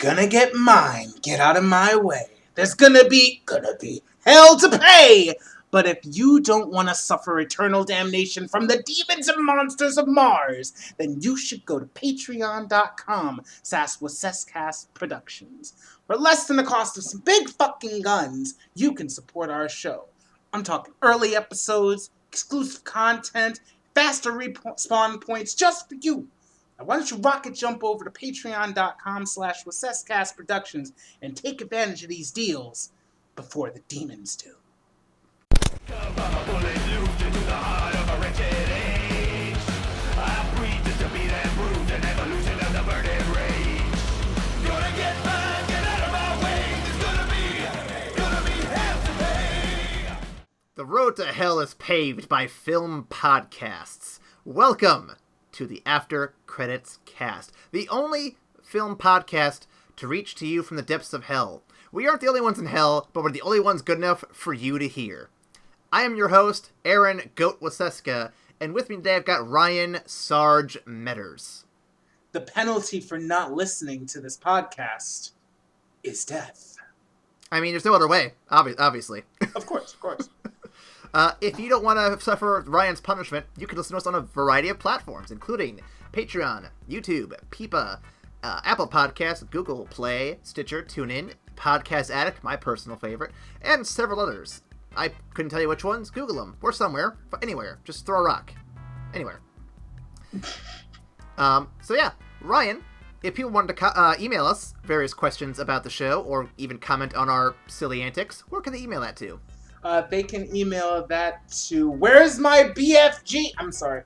gonna get mine. Get out of my way. There's gonna be hell to pay. But if you don't want to suffer eternal damnation from the demons and monsters of Mars, then you should go to patreon.com/WassessCast Productions. For less than the cost of some big fucking guns, you can support our show. I'm talking early episodes, exclusive content, faster respawn points just for you. Now why don't you rocket jump over to patreon.com/WassessCast Productions and take advantage of these deals before the demons do. The road to hell is paved by film podcasts. Welcome to the After Credits Cast, the only film podcast to reach to you from the depths of hell. We aren't the only ones in hell, but we're the only ones good enough for you to hear. I am your host, Aaron Goat Waseska, and with me today I've got Ryan Sarge Metters. The penalty for not listening to this podcast is death. I mean, there's no other way, obviously. Of course. If you don't want to suffer Ryan's punishment, you can listen to us on a variety of platforms, including Patreon, YouTube, Peepa, Apple Podcasts, Google Play, Stitcher, TuneIn, Podcast Addict, my personal favorite, and several others. I couldn't tell you which ones. Google them. We're somewhere. Anywhere. Just throw a rock. Anywhere. So yeah, Ryan, if people wanted to email us various questions about the show or even comment on our silly antics, where can they email that to? They can email that to where's my BFG? I'm sorry.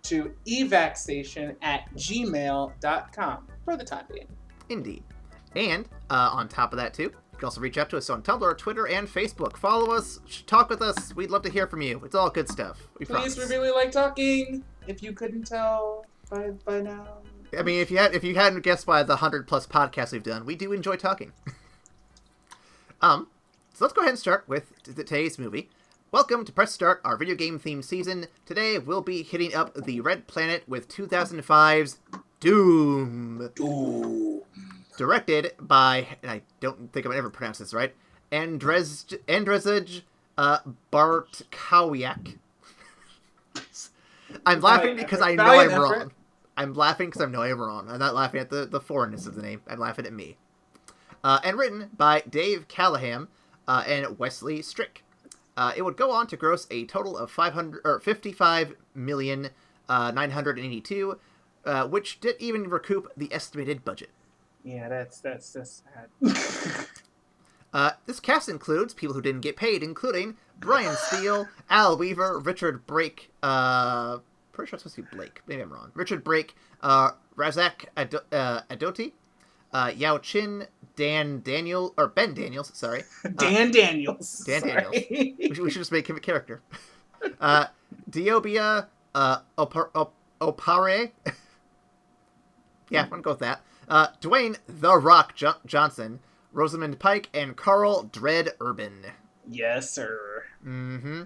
to evacstation@gmail.com for the time being. Indeed. And on top of that too, you can also reach out to us on Tumblr, Twitter, and Facebook. Follow us, talk with us. We'd love to hear from you. It's all good stuff. We promise. We really like talking. If you couldn't tell by now. I mean, if you hadn't guessed by the 100+ podcasts we've done, we do enjoy talking. So let's go ahead and start with today's movie. Welcome to Press Start, our video game themed season. Today we'll be hitting up the Red Planet with 2005's Doom. Directed by, and I don't think I'm ever pronounce this right, Andrzej Bartkowiak. I'm laughing because I know I'm wrong. I'm laughing because I know I'm wrong. I'm not laughing at the foreignness of the name. I'm laughing at me. And written by Dave Callahan and Wesley Strick. It would go on to gross a total of $55,982,000, which didn't even recoup the estimated budget. Yeah, that's sad. This cast includes people who didn't get paid, including Brian Steele, Al Weaver, Richard Brake, pretty sure it's supposed to be Blake, maybe I'm wrong. Richard Brake, Razak Adoti, Yao Chin, Ben Daniels, sorry. Dan Daniels. We should just make him a character. Diobia Opare. Yeah, I'm going to go with that. Dwayne The Rock Johnson, Rosamund Pike, and Carl Dread Urban. Yes, sir. Mm-hmm.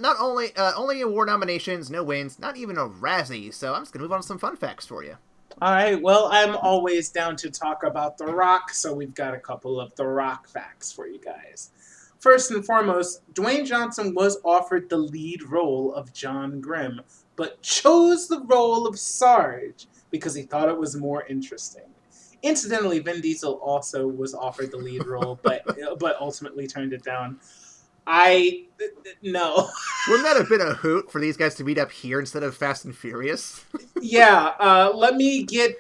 Not only award nominations, no wins, not even a Razzie, so I'm just going to move on to some fun facts for you. Alright, well, I'm always down to talk about The Rock, so we've got a couple of The Rock facts for you guys. First and foremost, Dwayne Johnson was offered the lead role of John Grimm, but chose the role of Sarge because he thought it was more interesting. Incidentally, Vin Diesel also was offered the lead role, but ultimately turned it down. No. Wouldn't that have been a hoot for these guys to meet up here instead of Fast and Furious? Yeah, let me get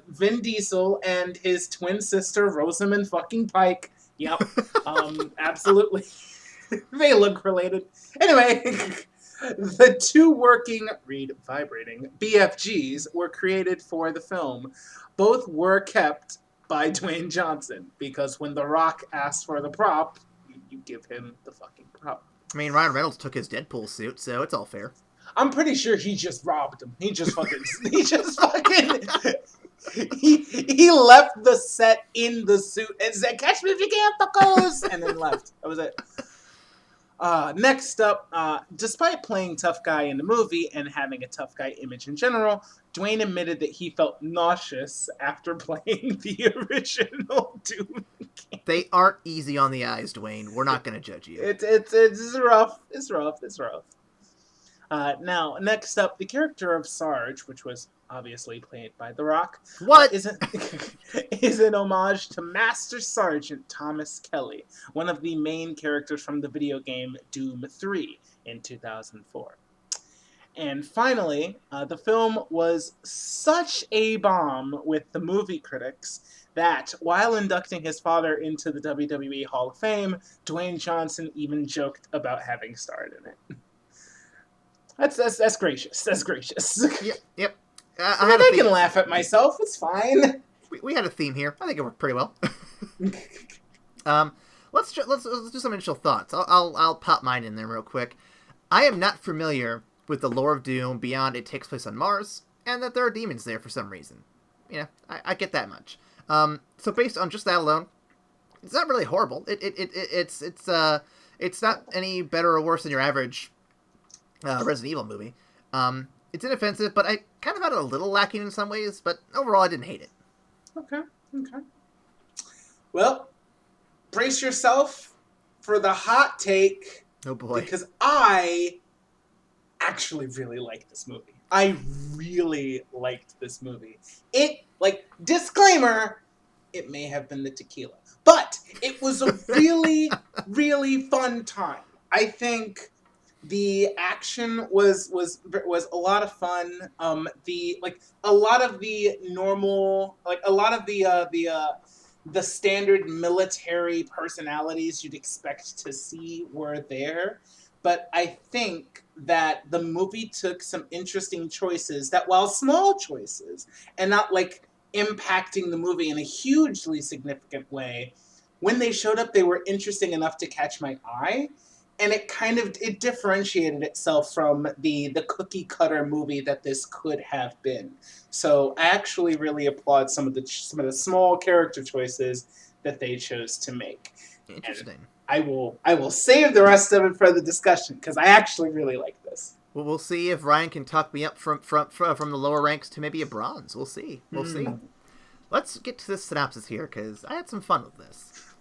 Vin Diesel and his twin sister Rosamund fucking Pike. Yep, absolutely. They look related. Anyway, the two working, vibrating BFGs were created for the film. Both were kept by Dwayne Johnson because when The Rock asked for the prop, you give him the fucking prop. I mean, Ryan Reynolds took his Deadpool suit, so it's all fair. I'm pretty sure he just robbed him. He left the set in the suit and said, "Catch me if you can, fuckos," and then left. That was it. Next up, despite playing tough guy in the movie and having a tough guy image in general, Dwayne admitted that he felt nauseous after playing the original Doom game. They aren't easy on the eyes, Dwayne. We're not going to judge you. It's rough. It's rough. Now, next up, the character of Sarge, which was obviously played by The Rock, What? is an homage to Master Sergeant Thomas Kelly, one of the main characters from the video game Doom 3 in 2004. And finally, the film was such a bomb with the movie critics that while inducting his father into the WWE Hall of Fame, Dwayne Johnson even joked about having starred in it. That's gracious. That's gracious. Yep. I can laugh at myself. It's fine. We had a theme here. I think it worked pretty well. Let's do some initial thoughts. I'll pop mine in there real quick. I am not familiar with the lore of Doom beyond it takes place on Mars, and that there are demons there for some reason. You know, I get that much. So based on just that alone, it's not really horrible. It's not any better or worse than your average Resident Evil movie. It's inoffensive, but I kind of found it a little lacking in some ways, but overall I didn't hate it. Okay. Well, brace yourself for the hot take. Oh boy. Because I actually really like this movie. I really liked this movie. Disclaimer, it may have been the tequila, but it was a really, really fun time. I think the action was a lot of fun. The standard military personalities you'd expect to see were there. But I think that the movie took some interesting choices that, while small choices and not impacting the movie in a hugely significant way, when they showed up, they were interesting enough to catch my eye. And it differentiated itself from the cookie cutter movie that this could have been. So I actually really applaud some of the small character choices that they chose to make. Interesting. And I will save the rest of it for the discussion because I actually really like this. Well, we'll see if Ryan can talk me up from the lower ranks to maybe a bronze. We'll see. See. Let's get to this synopsis here because I had some fun with this.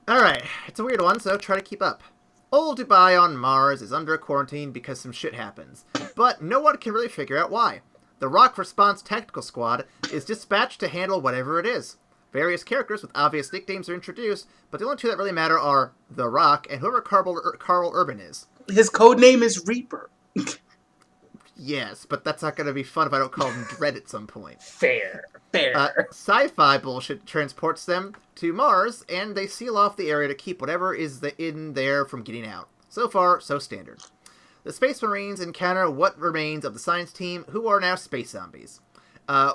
All right, it's a weird one, so try to keep up. Old Dubai on Mars is under quarantine because some shit happens, but no one can really figure out why. The Rock Response Tactical Squad is dispatched to handle whatever it is. Various characters with obvious nicknames are introduced, but the only two that really matter are The Rock and whoever Carl Urban is. His code name is Reaper. Yes, but that's not going to be fun if I don't call him Dread at some point. Fair. Sci-fi bullshit transports them to Mars, and they seal off the area to keep whatever is in there from getting out. So far, so standard. The Space Marines encounter what remains of the science team, who are now space zombies.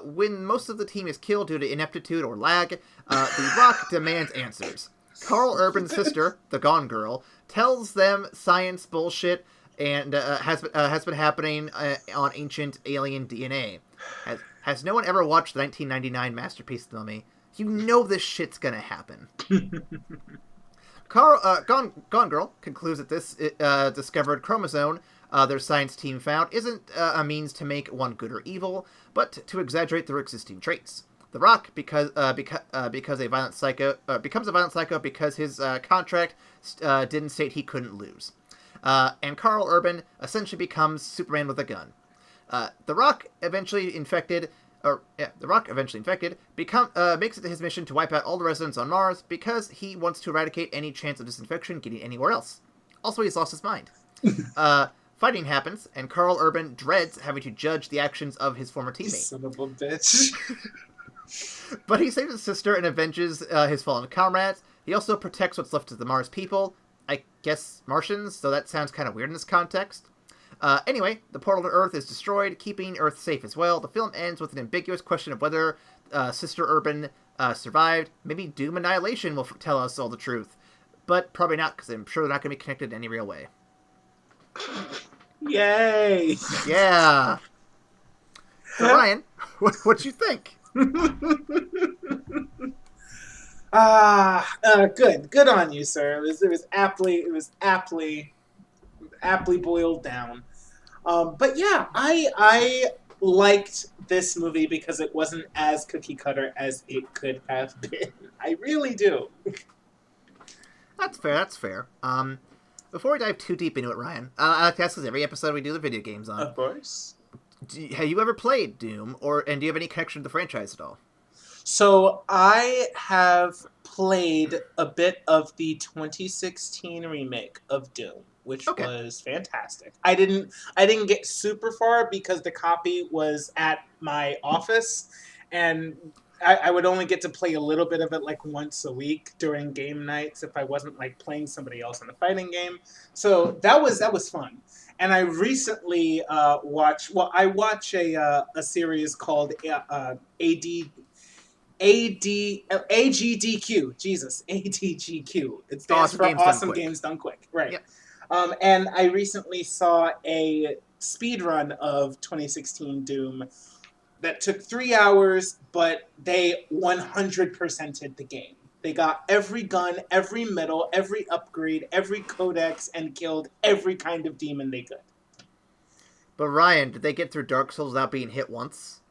When most of the team is killed due to ineptitude or lag, the Rock demands answers. Carl Urban's sister, the Gone Girl, tells them science bullshit and has been happening on ancient alien DNA. Has no one ever watched the 1999 masterpiece Mummy? You know this shit's gonna happen. Gone Girl concludes that this discovered chromosome their science team found isn't a means to make one good or evil, but to exaggerate their existing traits. The Rock, becomes a violent psycho because his contract didn't state he couldn't lose. And Carl Urban essentially becomes Superman with a gun. The Rock, eventually infected, makes it his mission to wipe out all the residents on Mars because he wants to eradicate any chance of disinfection getting anywhere else. Also, he's lost his mind. Fighting happens, and Carl Urban dreads having to judge the actions of his former teammate. Son of a bitch. But he saves his sister and avenges his fallen comrades. He also protects what's left of the Mars people. I guess Martians, so that sounds kind of weird in this context. Anyway, the portal to Earth is destroyed, keeping Earth safe as well. The film ends with an ambiguous question of whether Sister Urban survived. Maybe Doom Annihilation will tell us all the truth. But probably not, because I'm sure they're not going to be connected in any real way. Yay! Yeah! So Ryan, what'd you think? Good on you, sir. It was aptly boiled down. But yeah, I liked this movie because it wasn't as cookie cutter as it could have been. I really do. That's fair. That's fair. Before we dive too deep into it, Ryan, I like to ask this every episode we do the video games on. Of course. Have you ever played Doom, and do you have any connection to the franchise at all? So I have played a bit of the 2016 remake of Doom, which Okay. was fantastic. I didn't get super far because the copy was at my office, and I would only get to play a little bit of it like once a week during game nights if I wasn't like playing somebody else in a fighting game. So that was fun. And I recently watched. Well, I watch a series called AD AGDQ. Jesus, ADGQ. It stands for Awesome Games Done Quick. Right. Yep. And I recently saw a speed run of 2016 Doom that took 3 hours, but they 100%ed the game. They got every gun, every medal, every upgrade, every codex, and killed every kind of demon they could. But Ryan, did they get through Dark Souls without being hit once?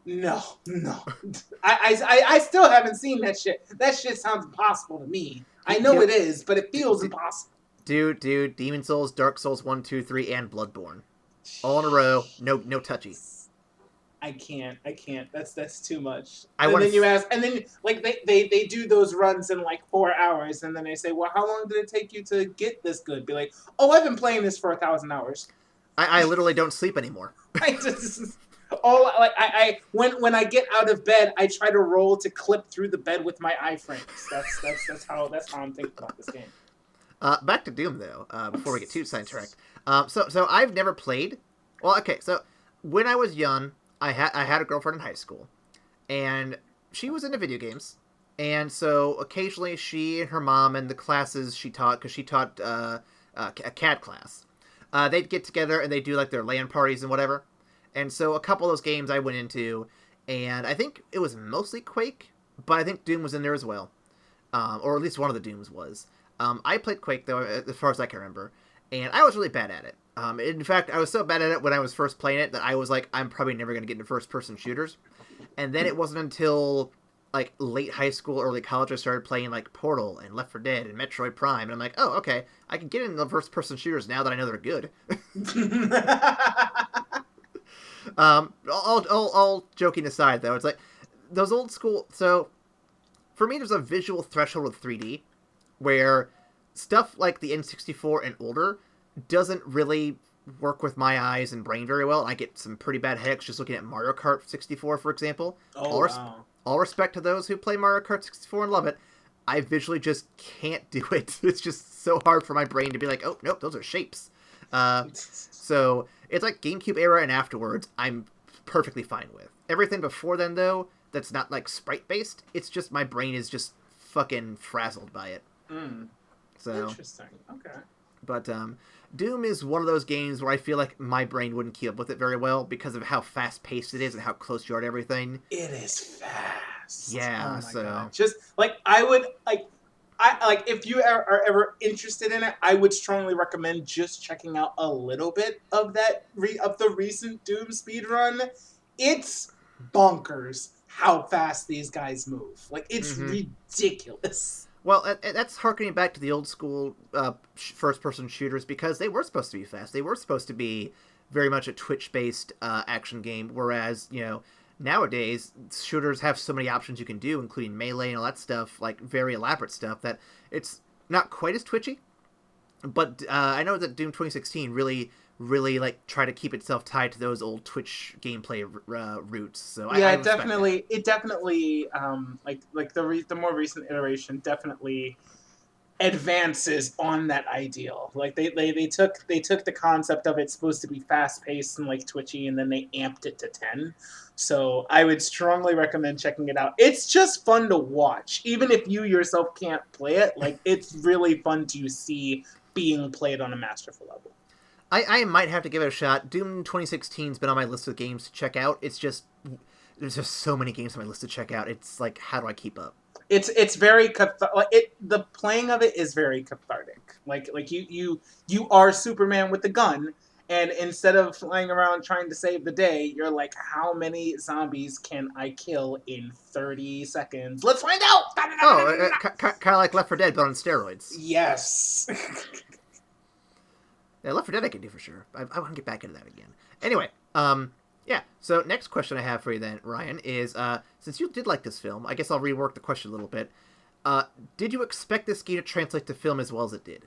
No. I still haven't seen that shit. That shit sounds impossible to me. I know it is, but it feels impossible. Dude, Demon Souls, Dark Souls 1, 2, 3, and Bloodborne. All in a row, no touchy. I can't. That's too much. You ask, and then like they do those runs in like 4 hours, and then they say, well, how long did it take you to get this good? Be like, oh, I've been playing this for 1,000 hours. I literally don't sleep anymore. When I get out of bed, I try to roll to clip through the bed with my iframes. That's how I'm thinking about this game. Back to Doom though. Before we get too sidetracked. So I've never played. Well, okay. So when I was young, I had a girlfriend in high school, and she was into video games, and so occasionally she and her mom and the classes she taught, because she taught a CAD class, they'd get together and they'd do like their LAN parties and whatever. And so a couple of those games I went into, and I think it was mostly Quake, but I think Doom was in there as well, or at least one of the Dooms was. I played Quake though, as far as I can remember, and I was really bad at it. In fact, I was so bad at it when I was first playing it that I was like, I'm probably never going to get into first-person shooters. And then it wasn't until like late high school, early college, I started playing like Portal and Left 4 Dead and Metroid Prime, and I'm like, oh, okay, I can get into first-person shooters now that I know they're good. All joking aside, though, it's like those old school. So for me, there's a visual threshold with 3D where stuff like the N64 and older doesn't really work with my eyes and brain very well. I get some pretty bad headaches just looking at Mario Kart 64, for example. All respect to those who play Mario Kart 64 and love it. I visually just can't do it. It's just so hard for my brain to be like, oh, nope, those are shapes. So it's like GameCube era and afterwards, I'm perfectly fine with. Everything before then, though, that's not like sprite-based, it's just my brain is just fucking frazzled by it. So interesting. Okay. But Doom is one of those games where I feel like my brain wouldn't keep up with it very well because of how fast-paced it is and how close you are to everything. It is fast. Yeah, oh my so... God. Just, like, if you are ever interested in it, I would strongly recommend just checking out a little bit of the recent Doom speedrun. It's bonkers how fast these guys move. Like, it's ridiculous. Well, that's harkening back to the old school first-person shooters because they were supposed to be fast. They were supposed to be very much a Twitch-based action game, whereas, nowadays, shooters have so many options you can do, including melee and all that stuff, like very elaborate stuff, that it's not quite as twitchy. But I know that Doom 2016 really like try to keep itself tied to those old Twitch gameplay roots. So yeah, I it definitely the more recent iteration definitely advances on that ideal. Like they took the concept of it's supposed to be fast paced and like twitchy, and then they amped it to 10. So I would strongly recommend checking it out. It's just fun to watch, even if you yourself can't play it. Like, it's really fun to see being played on a masterful level. I might have to give it a shot. Doom 2016's been on my list of games to check out. It's just, there's just so many games on my list to check out. It's like, how do I keep up? It's very the playing of it is very cathartic. Like you are Superman with the gun, and instead of flying around trying to save the day, you're like, how many zombies can I kill in 30 seconds? Let's find out. Oh, kind of like Left 4 Dead, but on steroids. Yes. Yeah, Left 4 Dead I can do for sure. I want to get back into that again. Anyway, yeah. So next question I have for you then, Ryan, is since you did like this film, I guess I'll rework the question a little bit. Did you expect this game to translate to film as well as it did?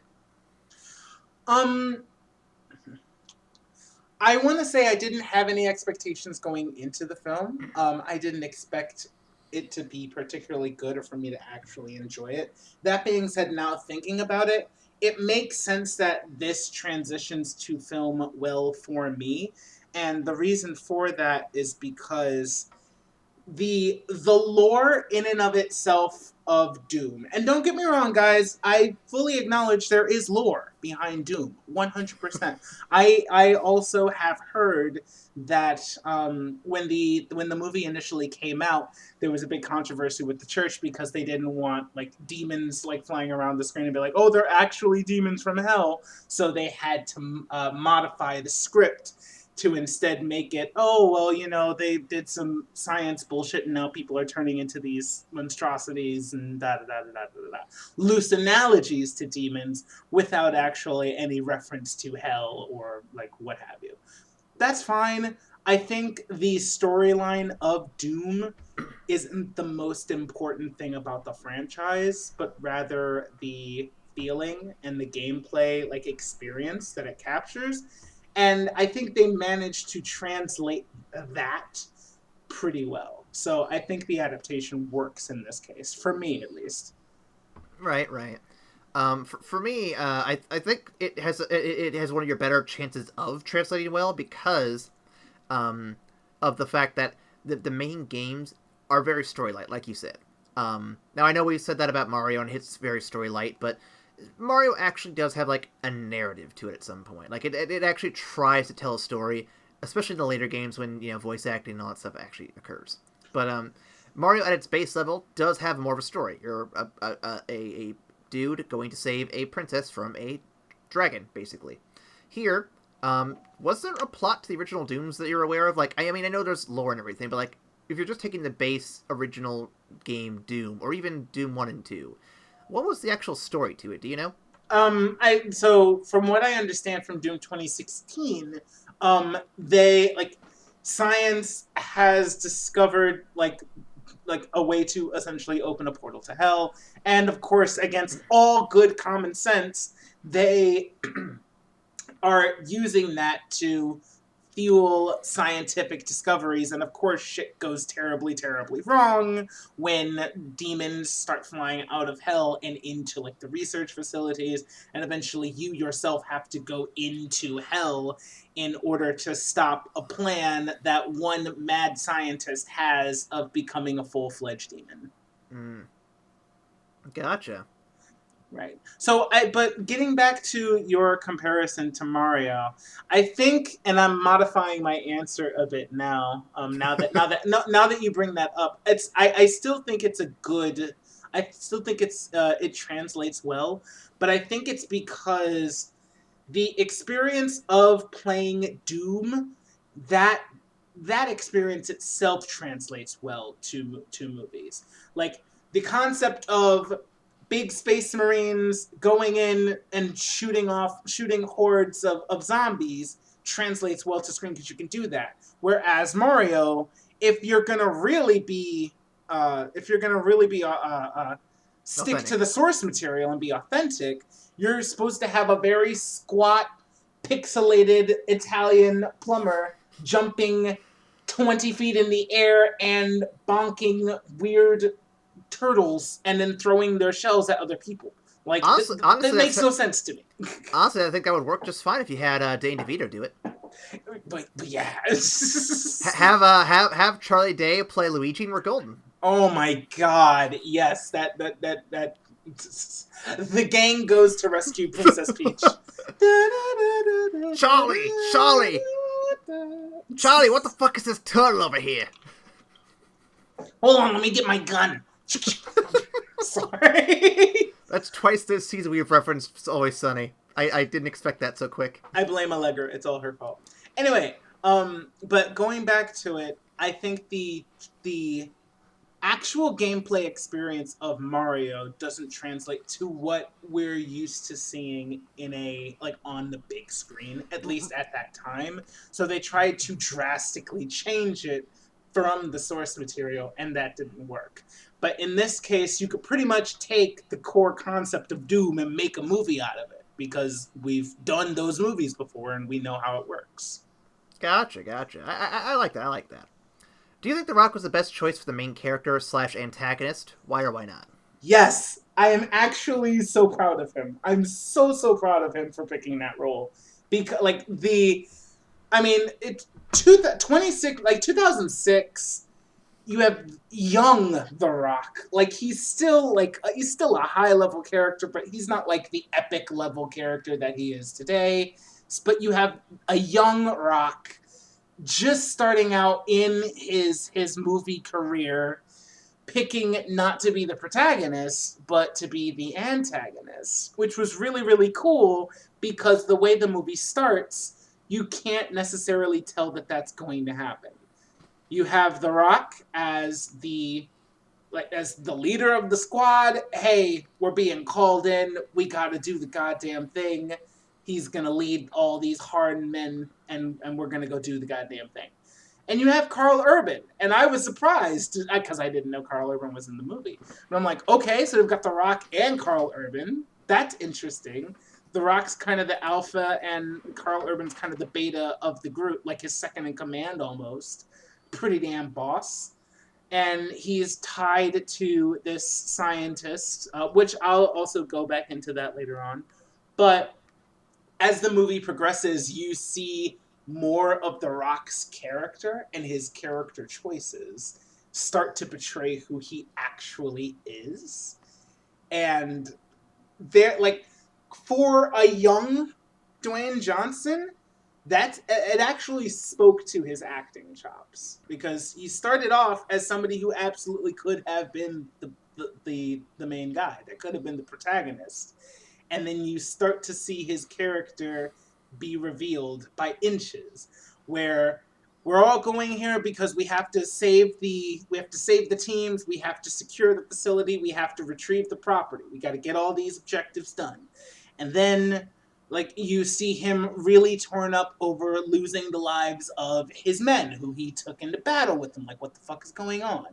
I want to say I didn't have any expectations going into the film. I didn't expect it to be particularly good or for me to actually enjoy it. That being said, now thinking about it, it makes sense that this transitions to film well for me. And the reason for that is because the lore in and of itself of Doom. And don't get me wrong, guys, I fully acknowledge there is lore behind Doom, 100%. I also have heard that when the movie initially came out, there was a big controversy with the church because they didn't want like demons like flying around the screen and be like, oh, they're actually demons from hell. So they had to modify the script to instead make it, oh, well, you know, they did some science bullshit and now people are turning into these monstrosities and da-da-da-da-da-da-da. Loose analogies to demons without actually any reference to hell or, like, what have you. That's fine. I think the storyline of Doom isn't the most important thing about the franchise, but rather the feeling and the gameplay, like, experience that it captures. And I think they managed to translate that pretty well. So I think the adaptation works in this case, for me at least. Right. For me, I think it has one of your better chances of translating well because of the fact that the main games are very story light, like you said. Now I know we said that about Mario and it's very story light, but Mario actually does have, like, a narrative to it at some point. Like, it actually tries to tell a story, especially in the later games when, you know, voice acting and all that stuff actually occurs. But, Mario at its base level does have more of a story. You're a dude going to save a princess from a dragon, basically. Here, was there a plot to the original Dooms that you're aware of? Like, I mean, I know there's lore and everything, but, like, if you're just taking the base original game Doom, or even Doom 1 and 2... what was the actual story to it? Do you know? So from what I understand from Doom 2016, they science has discovered like a way to essentially open a portal to hell, and of course, against all good common sense, they are using that to fuel scientific discoveries, and of course shit goes terribly, terribly wrong when demons start flying out of hell and into like the research facilities, and eventually you yourself have to go into hell in order to stop a plan that one mad scientist has of becoming a full-fledged demon. Gotcha. Right. So, but getting back to your comparison to Mario, I think, and I'm modifying my answer a bit now. Now that you bring that up, I still think it's a good. I still think it translates well, but I think it's because the experience of playing Doom, that experience itself translates well to movies. Like the concept of big space marines going in and shooting hordes of zombies translates well to screen because you can do that. Whereas Mario, if you're gonna really be stick to the source material and be authentic, you're supposed to have a very squat, pixelated Italian plumber jumping 20 feet in the air and bonking weird turtles and then throwing their shells at other people. Like, honestly, that makes no sense to me. Honestly, I think that would work just fine if you had Danny DeVito do it. But yeah. have Charlie Day play Luigi and we're golden. Oh my god, yes. That the gang goes to rescue Princess Peach. Charlie, what the fuck is this turtle over here? Hold on, let me get my gun. Sorry. That's twice this season we've referenced It's Always Sunny. I didn't expect that so quick. I blame Allegra. It's all her fault. Anyway, but going back to it, I think the actual gameplay experience of Mario doesn't translate to what we're used to seeing in on the big screen, at least at that time. So they tried to drastically change it from the source material, and that didn't work. But in this case, you could pretty much take the core concept of Doom and make a movie out of it, because we've done those movies before and we know how it works. Gotcha. I like that. Do you think The Rock was the best choice for the main character / antagonist? Why or why not? Yes, I am actually so proud of him. I'm so proud of him for picking that role. Because, it's 2006, you have young The Rock. He's still a high level character, but he's not like the epic level character that he is today. But you have a young Rock just starting out in his movie career, picking not to be the protagonist, but to be the antagonist, which was really, really cool, because the way the movie starts, you can't necessarily tell that that's going to happen. You have The Rock as the leader of the squad. Hey, we're being called in. We got to do the goddamn thing. He's going to lead all these hardened men, and we're going to go do the goddamn thing. And you have Karl Urban. And I was surprised, because I didn't know Karl Urban was in the movie. But I'm like, okay, so we've got The Rock and Karl Urban. That's interesting. The Rock's kind of the alpha, and Karl Urban's kind of the beta of the group, like his second in command almost. Pretty damn boss. And he's tied to this scientist, which I'll also go back into that later on. But as the movie progresses, you see more of The Rock's character and his character choices start to betray who he actually is. And for a young Dwayne Johnson, it actually spoke to his acting chops, because he started off as somebody who absolutely could have been the main guy, that could have been the protagonist. And then you start to see his character be revealed by inches, where we're all going here because we have to save the teams, we have to secure the facility, we have to retrieve the property, we got to get all these objectives done. And then you see him really torn up over losing the lives of his men who he took into battle with him. What the fuck is going on?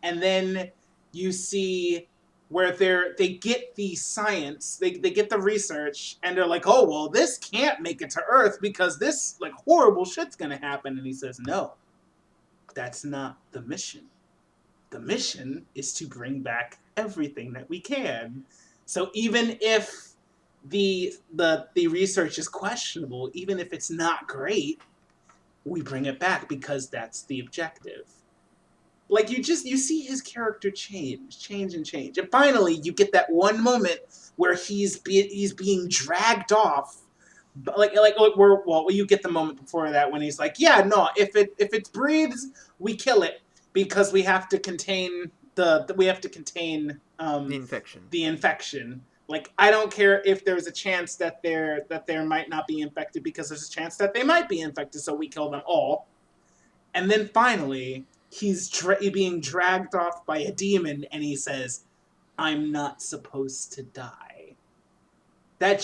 And then you see where they get the science, they get the research, and they're like, oh, well, this can't make it to Earth because this horrible shit's gonna happen. And he says, no, that's not the mission. The mission is to bring back everything that we can. So even if the research is questionable, even if it's not great, we bring it back because that's the objective. You see his character change. And finally, you get that one moment where he's being dragged off. You get the moment before that when he's like, yeah, no, if it breathes, we kill it, because we have to contain the infection. The infection. I don't care if there's a chance that there might not be infected, because there's a chance that they might be infected, so we kill them all. And then finally, he's being dragged off by a demon, and he says, I'm not supposed to die. That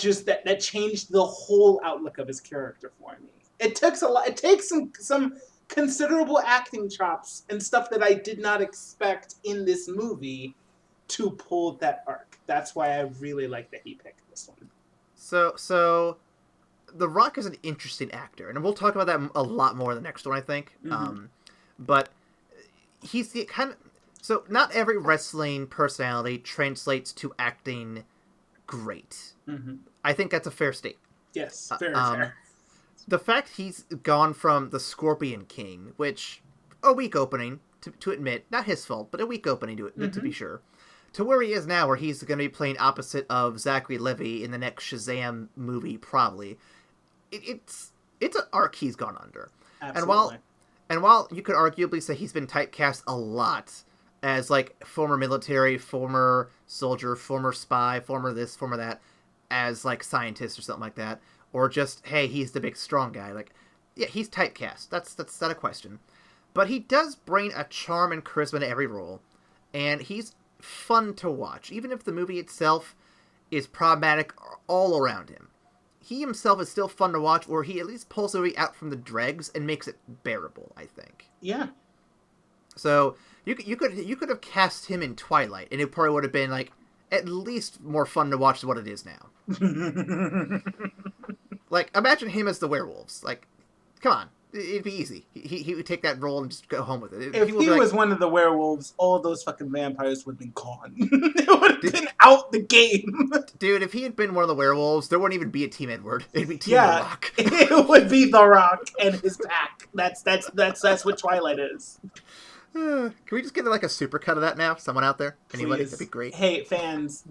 changed the whole outlook of his character for me. It takes some considerable acting chops and stuff that I did not expect in this movie to pull that arc. That's why I really like that he picked this one. So The Rock is an interesting actor, and we'll talk about that a lot more in the next one, I think. Mm-hmm. But he's the kind of... So not every wrestling personality translates to acting great. Mm-hmm. I think that's a fair statement. Yes, fair. The fact he's gone from the Scorpion King, which, a weak opening, to admit, not his fault, but a weak opening to be sure, to where he is now, where he's going to be playing opposite of Zachary Levi in the next Shazam movie, probably. It's an arc he's gone under. Absolutely. And while you could arguably say he's been typecast a lot, as like former military, former soldier, former spy, former this, former that, as like scientist or something like that, or just hey, he's the big strong guy. Like, yeah, he's typecast. That's not a question. But he does bring a charm and charisma to every role, and he's fun to watch, even if the movie itself is problematic all around him. He himself is still fun to watch, or he at least pulls the movie out from the dregs and makes it bearable, I think. Yeah. So you could have cast him in Twilight, and it probably would have been like at least more fun to watch than what it is now. Like, imagine him as the werewolves. Like, come on, it'd be easy. He would take that role and just go home with it. If he was one of the werewolves, all those fucking vampires would have been gone. It would have been out the game. Dude, if he had been one of the werewolves, there wouldn't even be a Team Edward. It'd be Team The Rock. It would be The Rock and his pack. That's what Twilight is. Can we just get like a supercut of that now? Someone out there? Anybody? That'd be great. Hey, fans,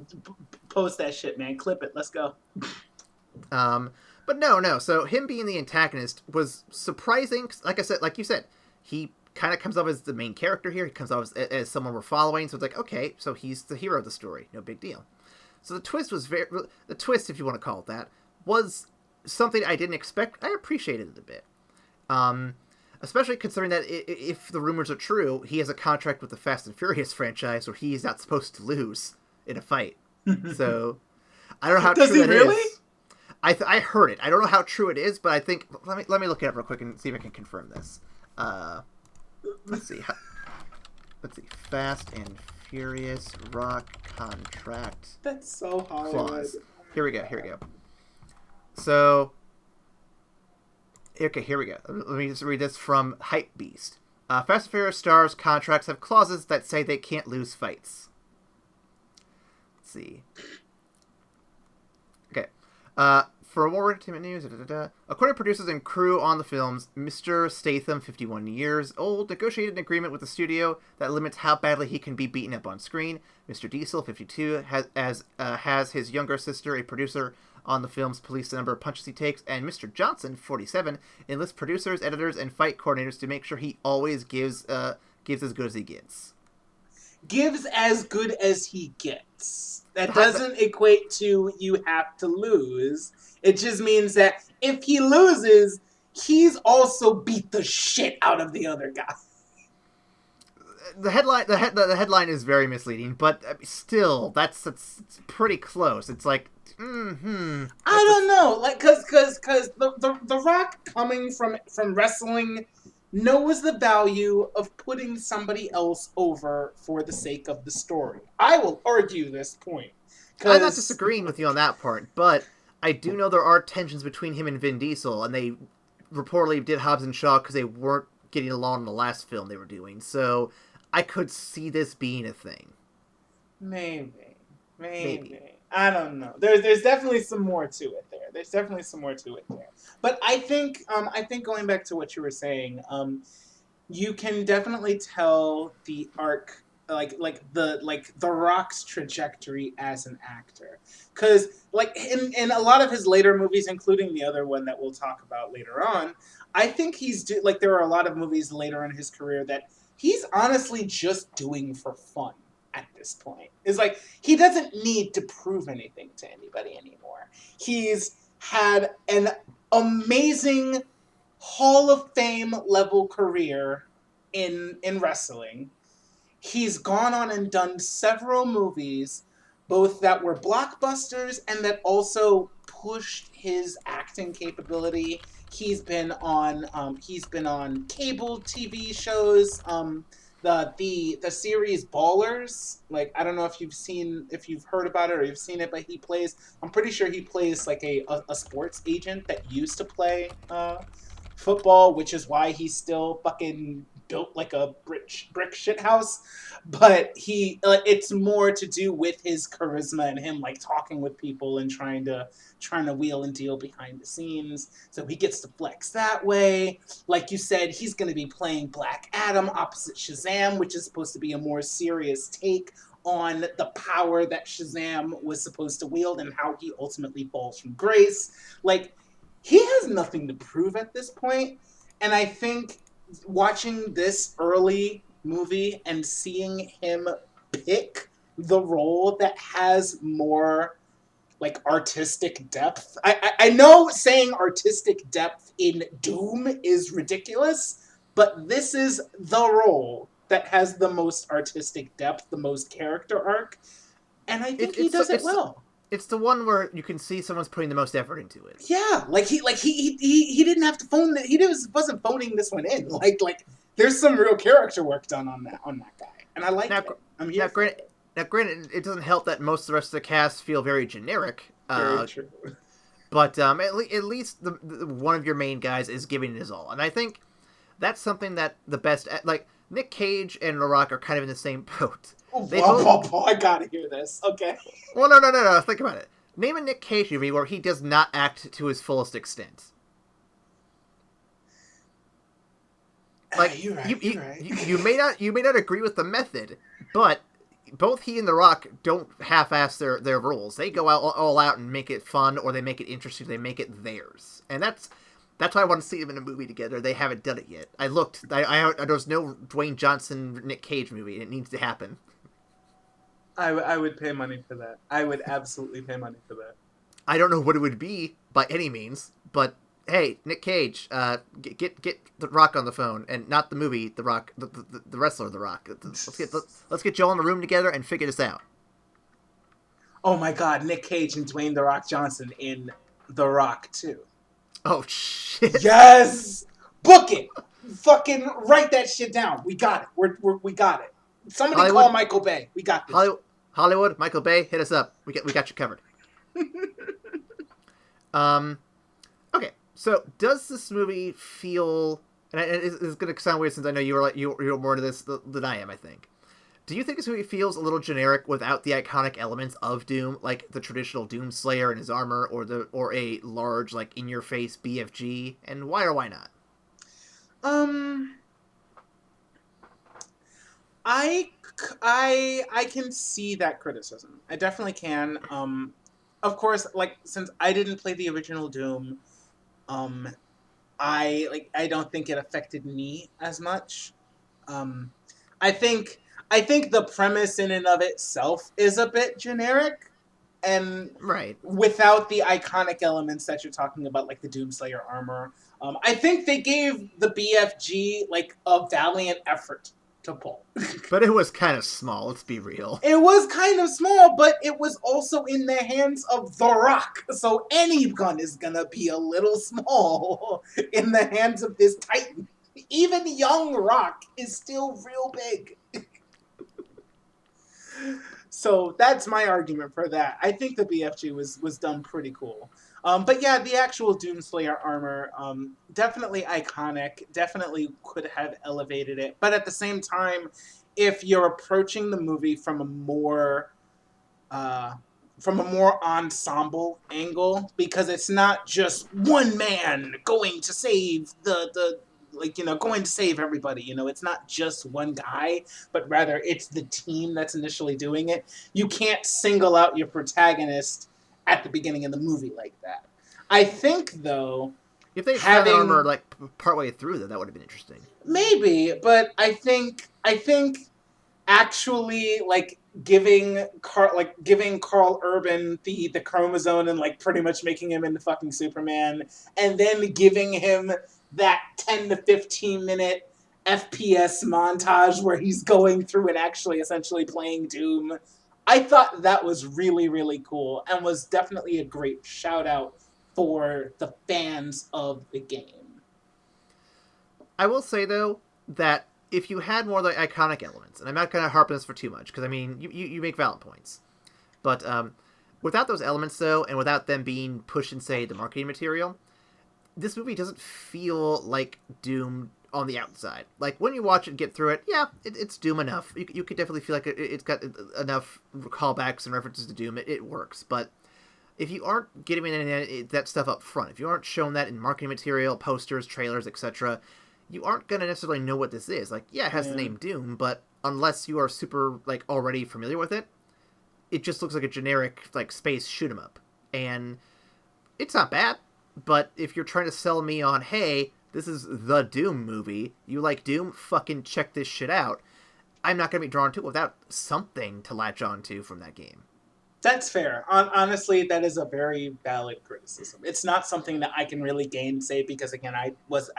post that shit, man. Clip it. Let's go. But no. So him being the antagonist was surprising. Like I said, like you said, he kind of comes off as the main character here. He comes off as someone we're following. So it's like, okay, so he's the hero of the story. No big deal. So the twist was the twist, if you want to call it that, was something I didn't expect. I appreciated it a bit. Especially considering that if the rumors are true, he has a contract with the Fast and Furious franchise where he is not supposed to lose in a fight. So I don't know how Does true he that really? is. I heard it. I don't know how true it is, but I think let me look it up real quick and see if I can confirm this. Let's see. Fast and Furious Rock contract. That's so Hollywood. Clause. Here we go. So, okay, here we go. Let me just read this from Hypebeast. Fast and Furious stars' contracts have clauses that say they can't lose fights. Let's see. Okay. For more entertainment news, according to producers and crew on the films, Mr. Statham, 51 years old, negotiated an agreement with the studio that limits how badly he can be beaten up on screen. Mr. Diesel, 52, has his younger sister, a producer on the film's police the number of punches he takes, and Mr. Johnson, 47, enlists producers, editors, and fight coordinators to make sure he always gives as good as he gets. Gives as good as he gets. That doesn't equate to you have to lose. It just means that if he loses, he's also beat the shit out of the other guy. The headline is very misleading, but still, that's pretty close. It's like, I don't know, like, cause the Rock coming from wrestling knows the value of putting somebody else over for the sake of the story. I will argue this point. I'm not disagreeing with you on that part, but I do know there are tensions between him and Vin Diesel, and they reportedly did Hobbs and Shaw because they weren't getting along in the last film they were doing. So I could see this being a thing. Maybe. I don't know. There's definitely some more to it there. But I think going back to what you were saying, you can definitely tell the arc, like the Rock's trajectory as an actor, because like in a lot of his later movies, including the other one that we'll talk about later on, I think there are a lot of movies later in his career that he's honestly just doing for fun. At this point, is like he doesn't need to prove anything to anybody anymore. He's had an amazing Hall of Fame level career in wrestling. He's gone on and done several movies, both that were blockbusters and that also pushed his acting capability. He's been on cable TV shows. The series Ballers, like, I don't know if you've heard about it or you've seen it, but I'm pretty sure he plays like a sports agent that used to play football, which is why he's still fucking built like a brick shit house. But it's more to do with his charisma and him like talking with people and trying to wheel and deal behind the scenes. So he gets to flex that way. Like you said, he's going to be playing Black Adam opposite Shazam, which is supposed to be a more serious take on the power that Shazam was supposed to wield and how he ultimately falls from grace. Like, he has nothing to prove at this point. And I think watching this early movie and seeing him pick the role that has more like artistic depth. I know saying artistic depth in Doom is ridiculous, but this is the role that has the most artistic depth, the most character arc, and I think he does it well. It's the one where you can see someone's putting the most effort into it. Yeah, he didn't have to phone that. Wasn't phoning this one in. Like there's some real character work done on that guy, and I like it. I'm here. Now, granted, it doesn't help that most of the rest of the cast feel very generic. Very true. But at least the one of your main guys is giving it his all, and I think that's something that the best, like Nick Cage and The Rock are kind of in the same boat. I gotta hear this. Okay. Well, no. Think about it. Name a Nick Cage movie where he does not act to his fullest extent. Like you're right. You may not agree with the method, but both he and The Rock don't half-ass their roles. They go out all out and make it fun, or they make it interesting. They make it theirs, and that's why I want to see them in a movie together. They haven't done it yet. I looked. There's no Dwayne Johnson Nick Cage movie, and it needs to happen. I would pay money for that. I would absolutely pay money for that. I don't know what it would be by any means, but hey, Nick Cage, get The Rock on the phone, and not the movie, The Rock, the wrestler, The Rock. Let's get Joel in the room together and figure this out. Oh my God, Nick Cage and Dwayne The Rock Johnson in The Rock 2. Oh shit! Yes, book it. Fucking write that shit down. We got it. We got it. Somebody Hollywood, call Michael Bay. We got this. Hollywood, Michael Bay, hit us up. We got you covered. Okay. So, does this movie feel? And it's going to sound weird since I know you're more into this than I am. I think. Do you think this movie feels a little generic without the iconic elements of Doom, like the traditional Doom Slayer and his armor, or a large like in-your-face BFG? And why or why not? I can see that criticism. I definitely can. Of course, like since I didn't play the original Doom, I don't think it affected me as much. I think the premise in and of itself is a bit generic, and right without the iconic elements that you're talking about, like the Doomslayer armor. I think they gave the BFG like a valiant effort to pull. But it was kind of small, let's be real. It was kind of small, but it was also in the hands of The Rock. So any gun is gonna be a little small in the hands of this titan. Even young Rock is still real big. So that's my argument for that. I think the BFG was done pretty cool. But yeah, the actual Doomslayer armor, definitely iconic, definitely could have elevated it. But at the same time, if you're approaching the movie from a more ensemble angle, because it's not just one man going to save going to save everybody. It's not just one guy, but rather it's the team that's initially doing it. You can't single out your protagonist at the beginning of the movie like that. I think, though, if they had armor like partway through, that would have been interesting. Maybe, but I think actually like giving Carl Urban the chromosome and like pretty much making him into fucking Superman, and then giving him that 10 to 15 minute FPS montage where he's going through and actually essentially playing Doom. I thought that was really, really cool and was definitely a great shout out for the fans of the game. I will say, though, that if you had more of the iconic elements, and I'm not going to harp on this for too much, because, I mean, you make valid points. But without those elements, though, and without them being pushed in, say, the marketing material, this movie doesn't feel like Doom on the outside. Like, when you watch it and get through it, yeah, it's Doom enough. You could definitely feel like it's got enough callbacks and references to Doom. It works. But if you aren't getting that stuff up front, if you aren't showing that in marketing material, posters, trailers, etc., you aren't going to necessarily know what this is. Like, yeah, it has the name Doom, but unless you are super, like, already familiar with it, it just looks like a generic, like, space shoot-'em-up. And it's not bad, but if you're trying to sell me on, hey, this is the Doom movie, you like Doom, fucking check this shit out, I'm not going to be drawn to it without something to latch on to from that game. That's fair. Honestly, that is a very valid criticism. It's not something that I can really gainsay because again, I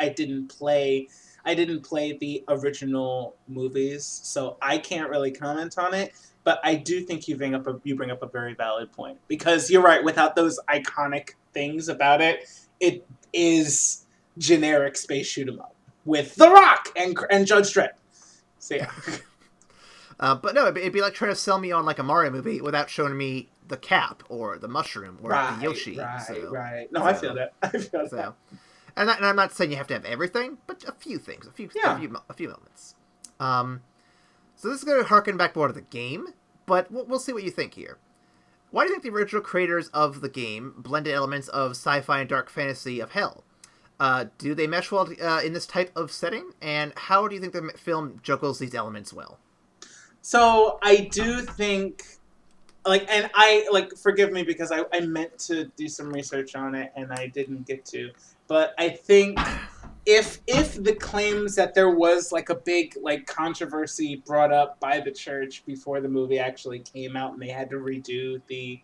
didn't play the original movies, so I can't really comment on it. But I do think you bring up a very valid point because you're right. Without those iconic things about it, it is generic space shoot 'em up with The Rock and Judge Dredd. So yeah. But no, it'd be like trying to sell me on like a Mario movie without showing me the cap or the mushroom or the Yoshi. Right. No, I feel that. I feel that. And I'm not saying you have to have everything, but a few things, a few moments. So this is going to harken back more to the game, but we'll see what you think here. Why do you think the original creators of the game blended elements of sci-fi and dark fantasy of hell? Do they mesh well in this type of setting? And how do you think the film juggles these elements well? So I do think, and forgive me because I meant to do some research on it and I didn't get to, but I think if the claims that there was like a big like controversy brought up by the church before the movie actually came out and they had to redo the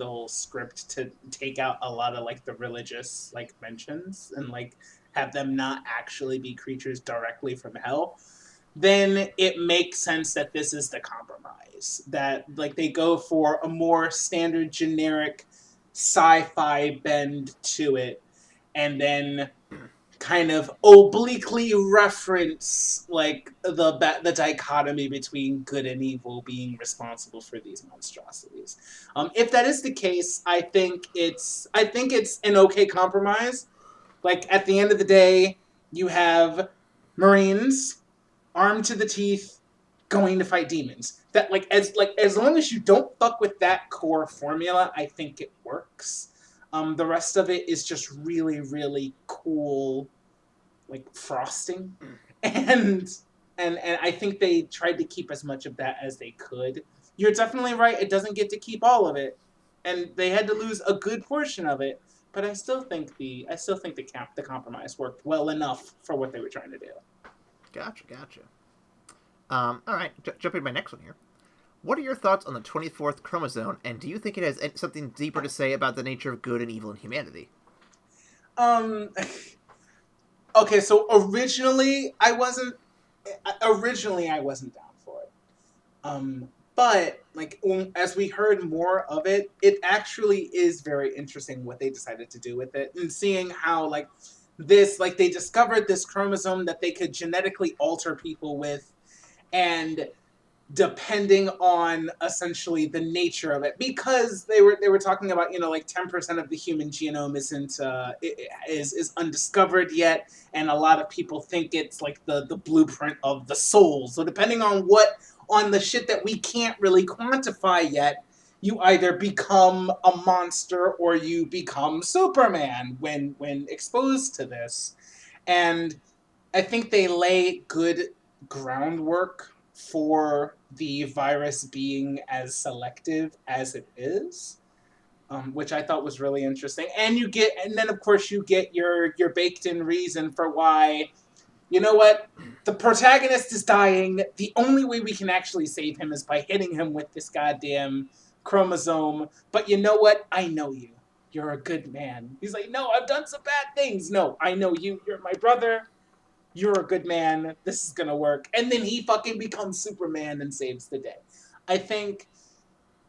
whole script to take out a lot of like the religious like mentions and like have them not actually be creatures directly from hell, then it makes sense that this is the compromise. That like they go for a more standard generic sci-fi bend to it and then kind of obliquely reference like the dichotomy between good and evil being responsible for these monstrosities. If that is the case, I think it's an okay compromise. Like at the end of the day, you have Marines armed to the teeth, going to fight demons. That as long as you don't fuck with that core formula, I think it works. The rest of it is just really, really cool, like frosting, and I think they tried to keep as much of that as they could. You're definitely right; it doesn't get to keep all of it, and they had to lose a good portion of it. But I still think the compromise worked well enough for what they were trying to do. Gotcha. All right, jumping to my next one here. What are your thoughts on the 24th chromosome, and do you think it has something deeper to say about the nature of good and evil in humanity? Okay, so originally I wasn't down for it. But like as we heard more of it, it actually is very interesting what they decided to do with it, and seeing how like they discovered this chromosome that they could genetically alter people with, and depending on essentially the nature of it, because they were talking about 10% of the human genome is undiscovered yet, and a lot of people think it's like the blueprint of the soul. So depending on the shit that we can't really quantify yet, you either become a monster or you become Superman when exposed to this. And I think they lay good groundwork for the virus being as selective as it is, which I thought was really interesting. And then of course you get your baked-in reason for why, you know what, the protagonist is dying. The only way we can actually save him is by hitting him with this goddamn chromosome. But you know what? I know you. You're a good man. He's like, no, I've done some bad things. No, I know you. You're my brother. You're a good man. This is gonna work. And then he fucking becomes Superman and saves the day. I think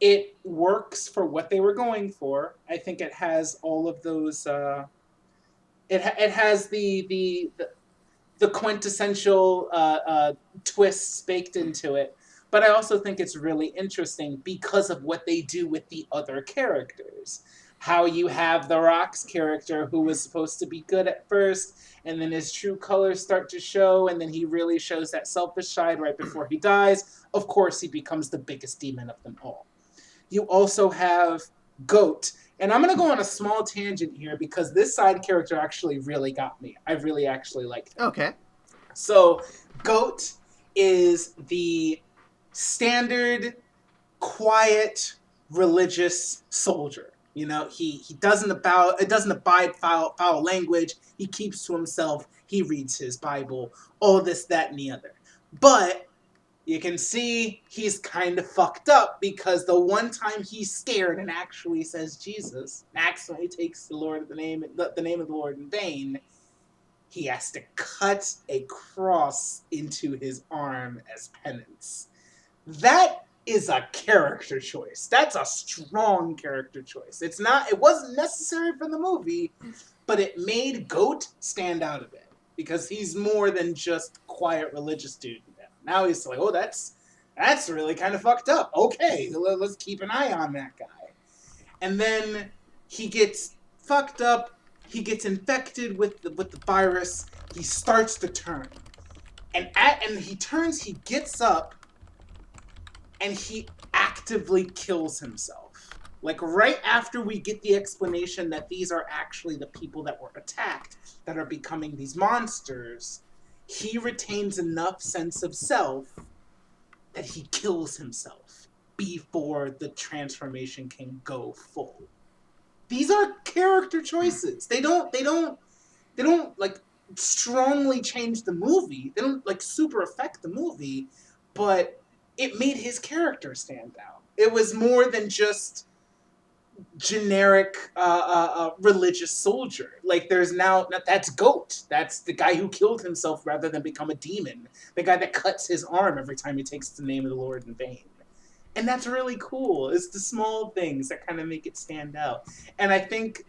it works for what they were going for. I think it has all of those. It has the quintessential twists baked into it. But I also think it's really interesting because of what they do with the other characters. How you have The Rock's character, who was supposed to be good at first, and then his true colors start to show, and then he really shows that selfish side right before he dies. Of course, he becomes the biggest demon of them all. You also have Goat. And I'm going to go on a small tangent here because this side character actually really got me. I really actually liked him. Okay. So, Goat is the standard, quiet, religious soldier. You know, he doesn't abide foul language. He keeps to himself. He reads his Bible. All this, that, and the other. But you can see he's kind of fucked up because the one time he's scared and actually says Jesus, actually takes the name of the Lord in vain, he has to cut a cross into his arm as penance. That is a character choice. That's a strong character choice. It wasn't necessary for the movie, but it made Goat stand out a bit because he's more than just quiet religious dude. Now he's like, oh, that's really kind of fucked up. Okay, let's keep an eye on that guy. And then he gets fucked up. He gets infected with the virus. He starts to turn, and he turns. He gets up, and he actively kills himself. Like right after we get the explanation that these are actually the people that were attacked that are becoming these monsters, he retains enough sense of self that he kills himself before the transformation can go full. These are character choices. They don't like strongly change the movie. They don't like super affect the movie, but it made his character stand out. It was more than just generic religious soldier. Like there's now that's Goat. That's the guy who killed himself rather than become a demon. The guy that cuts his arm every time he takes the name of the Lord in vain. And that's really cool. It's the small things that kind of make it stand out. And I think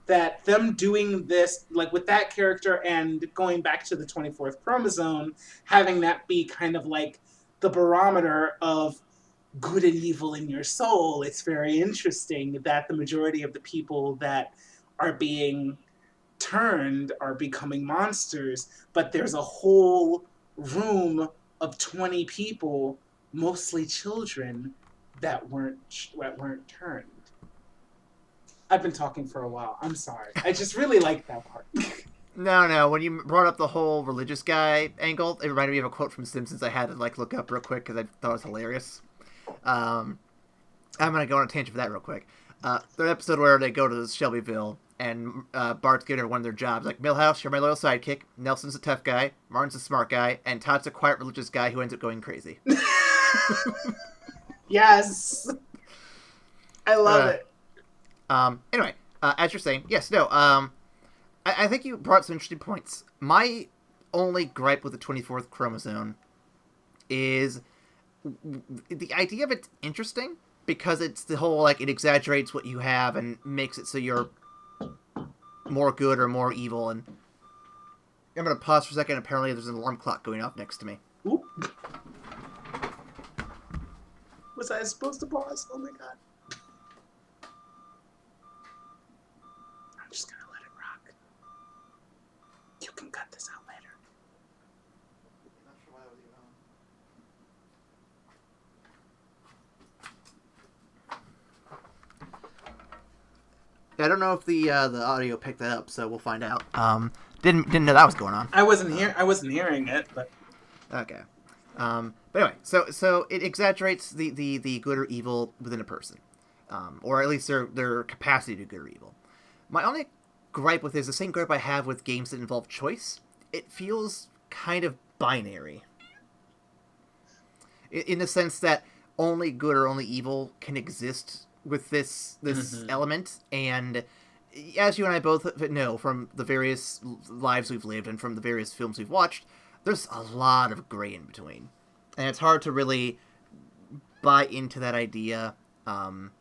that them doing this, like with that character and going back to the 24th chromosome, having that be kind of like the barometer of good and evil in your soul, it's very interesting that the majority of the people that are being turned are becoming monsters, but there's a whole room of 20 people, mostly children, that weren't turned. I've been talking for a while. I'm sorry. I just really like that part. No. When you brought up the whole religious guy angle, it reminded me of a quote from Simpsons I had to look up real quick because I thought it was hilarious. I'm gonna go on a tangent for that real quick. There's an episode where they go to Shelbyville and Bart's giving everyone their jobs. Like, Milhouse, you're my loyal sidekick. Nelson's a tough guy. Martin's a smart guy. And Todd's a quiet religious guy who ends up going crazy. Yes. I love it. Anyway, as you're saying, yes, no, I think you brought up some interesting points. My only gripe with the 24th chromosome is the idea of it's interesting because it's the whole, it exaggerates what you have and makes it so you're more good or more evil. And I'm going to pause for a second. Apparently there's an alarm clock going off next to me. Oop. Was I supposed to pause? Oh my god. I'm just going to let it rock. You can cut this out later. I don't know if the audio picked that up, so we'll find out. Didn't know that was going on. I wasn't hearing it, but okay. But anyway, so it exaggerates the good or evil within a person, or at least their capacity to good or evil. My only gripe with it is the same gripe I have with games that involve choice. It feels kind of binary, in the sense that only good or only evil can exist with this mm-hmm. element. And as you and I both know from the various lives we've lived and from the various films we've watched, there's a lot of gray in between, and it's hard to really buy into that idea like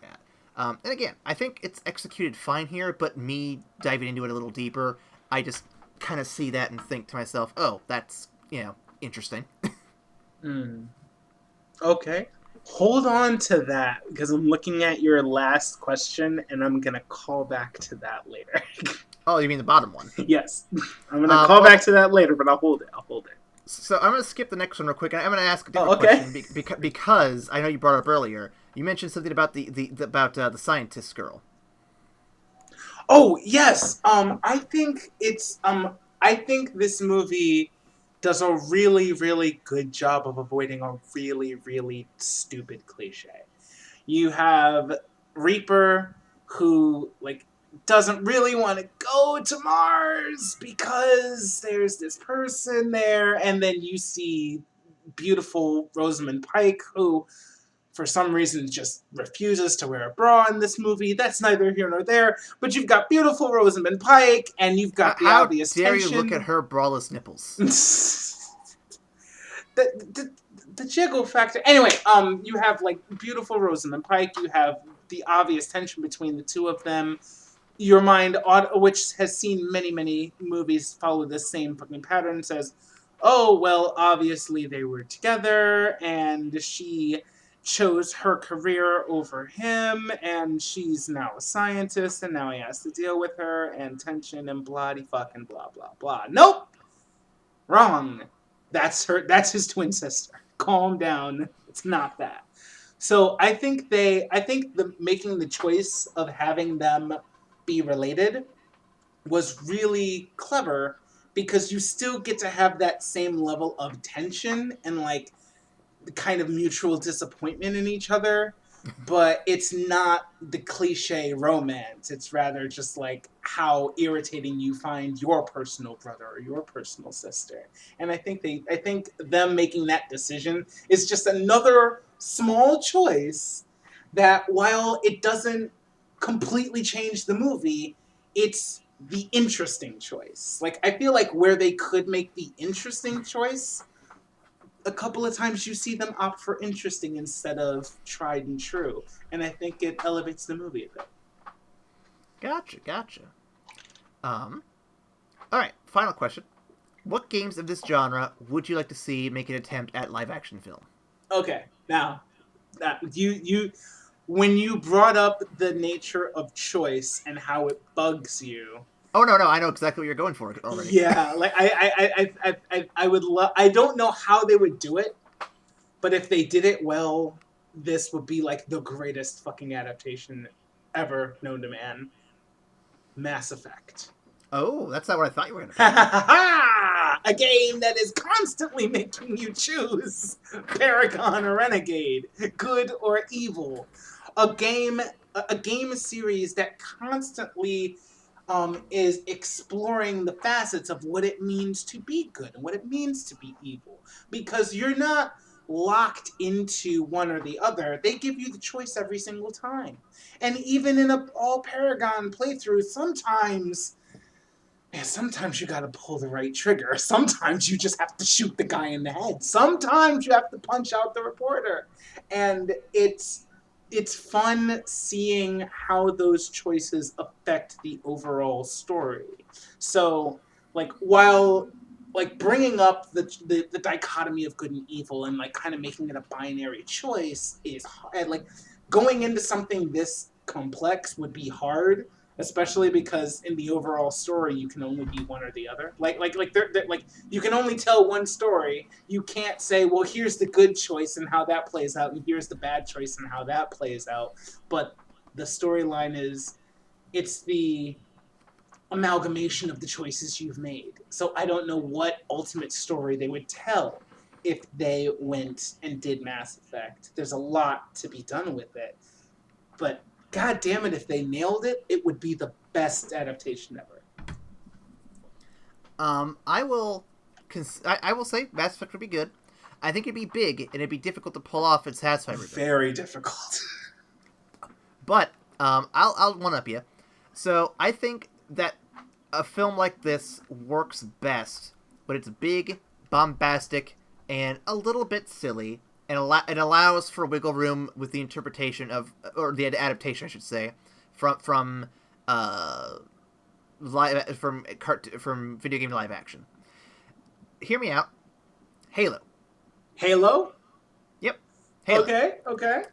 that. And again, I think it's executed fine here, but me diving into it a little deeper, I just kind of see that and think to myself, oh, that's, interesting. Okay. Hold on to that, because I'm looking at your last question, and I'm going to call back to that later. Oh, you mean the bottom one? Yes. I'm going to call back to that later, but I'll hold it. So I'm going to skip the next one real quick, and I'm going to ask a different question, because I know you brought it up earlier. You mentioned something about the scientist girl. Oh, yes. I think this movie does a really, really good job of avoiding a really, really stupid cliche. You have Reaper, who, doesn't really want to go to Mars because there's this person there, and then you see beautiful Rosamund Pike, who for some reason just refuses to wear a bra in this movie. That's neither here nor there. But you've got beautiful Rosamund Pike, and you've got the obvious tension. How dare tension. you look at her braless nipples? the jiggle factor. Anyway, you have like beautiful Rosamund Pike. You have the obvious tension between the two of them. Your mind, which has seen many movies follow this same fucking pattern, says, "Oh well, obviously they were together, and she chose her career over him, and she's now a scientist, and now he has to deal with her, and tension and bloody fucking blah blah blah." Nope, wrong. That's his twin sister. Calm down. It's not that. So I think the making the choice of having them be related was really clever, because you still get to have that same level of tension and like the kind of mutual disappointment in each other, but it's not the cliche romance. It's rather just like how irritating you find your personal brother or your personal sister. And I think them making that decision is just another small choice that, while it doesn't completely change the movie, it's the interesting choice. Like, I feel like where they could make the interesting choice, a couple of times you see them opt for interesting instead of tried and true. And I think it elevates the movie a bit. Gotcha. Alright, final question. What games of this genre would you like to see make an attempt at live action film? Okay, now, you when you brought up the nature of choice and how it bugs you. Oh no! I know exactly what you're going for already. Yeah, like I would love. I don't know how they would do it, but if they did it well, this would be like the greatest fucking adaptation ever known to man. Mass Effect. Oh, that's not what I thought you were going to A game that is constantly making you choose Paragon or Renegade, good or evil. A game series that constantly is exploring the facets of what it means to be good and what it means to be evil. Because you're not locked into one or the other. They give you the choice every single time. And even in a all Paragon playthrough, sometimes you gotta pull the right trigger. Sometimes you just have to shoot the guy in the head. Sometimes you have to punch out the reporter. And it's fun seeing how those choices affect the overall story. So, like, while like bringing up the dichotomy of good and evil and like kind of making it a binary choice is hard. Like, going into something this complex would be hard, especially because in the overall story you can only be one or the other. Like you can only tell one story. You can't say, well, here's the good choice and how that plays out, and here's the bad choice and how that plays out. But the storyline it's the amalgamation of the choices you've made. So I don't know what ultimate story they would tell if they went and did Mass Effect. There's a lot to be done with it. But God damn it, if they nailed it, it would be the best adaptation ever. I will say Mass Effect would be good. I think it'd be big, and it'd be difficult to pull off and satisfy everybody. Very difficult. But I'll one-up you. So I think that a film like this works best when it's big, bombastic, and a little bit silly, and it allows for wiggle room with the interpretation of, or the adaptation, I should say, from video game live action. Hear me out. Halo. Halo? Yep. Halo. Okay.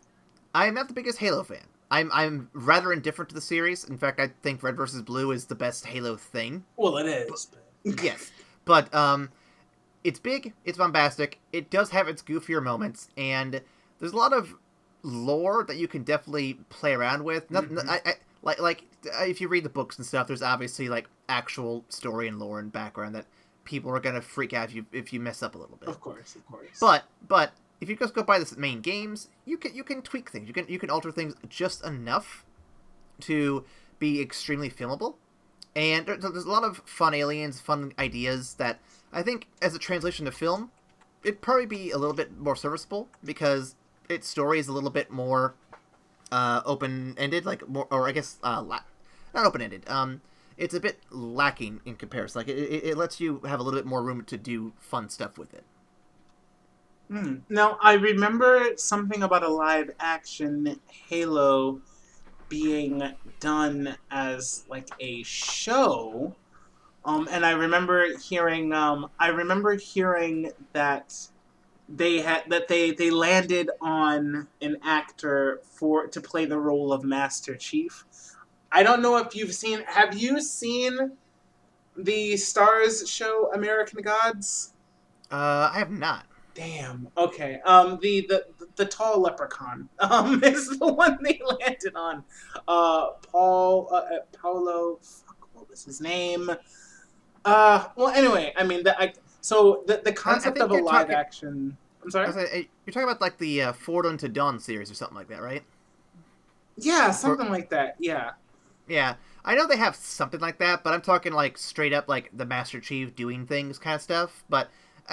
I'm not the biggest Halo fan. I'm rather indifferent to the series. In fact, I think Red vs. Blue is the best Halo thing. Well, it is. Yes. But it's big, it's bombastic, it does have its goofier moments, and there's a lot of lore that you can definitely play around with. Like if you read the books and stuff, there's obviously like actual story and lore and background that people are gonna freak out if you mess up a little bit. Of course. But if you just go by the main games, you can tweak things. You can alter things just enough to be extremely filmable. And there's a lot of fun aliens, fun ideas that I think, as a translation to film, it'd probably be a little bit more serviceable because its story is a little bit more open-ended, like more, or I guess not open-ended. It's a bit lacking in comparison. Like it lets you have a little bit more room to do fun stuff with it. Now, I remember something about a live-action Halo being done as like a show, and I remember hearing that they landed on an actor to play the role of Master Chief. I don't know if have you seen the Stars show American Gods? I have not. Damn. Okay. The tall leprechaun is the one they landed on. Paulo. Fuck, what was his name? Well, anyway, I mean, the concept of a live action. I'm sorry. You're talking about like the Forward Unto Dawn series or something like that, right? Yeah, something like that. Yeah. Yeah, I know they have something like that, but I'm talking like straight up like the Master Chief doing things kind of stuff. But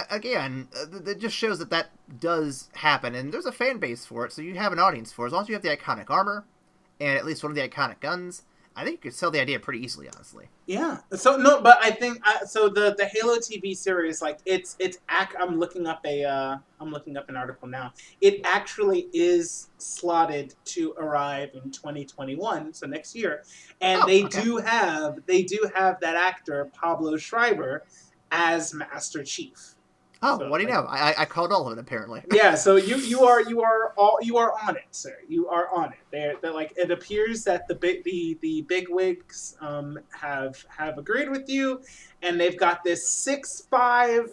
again, it just shows that does happen, and there's a fan base for it, so you have an audience for it. As long as you have the iconic armor and at least one of the iconic guns, I think you could sell the idea pretty easily, honestly. Yeah. So no, but I think so. The Halo TV series, like I'm looking up an article now. It actually is slotted to arrive in 2021, so next year, and they do have that actor Pablo Schreiber as Master Chief. Oh, so, what do you know? I called all of it apparently. Yeah, so you are on it, sir. You are on it. They're like, it appears that the big wigs have agreed with you, and they've got this 6'5"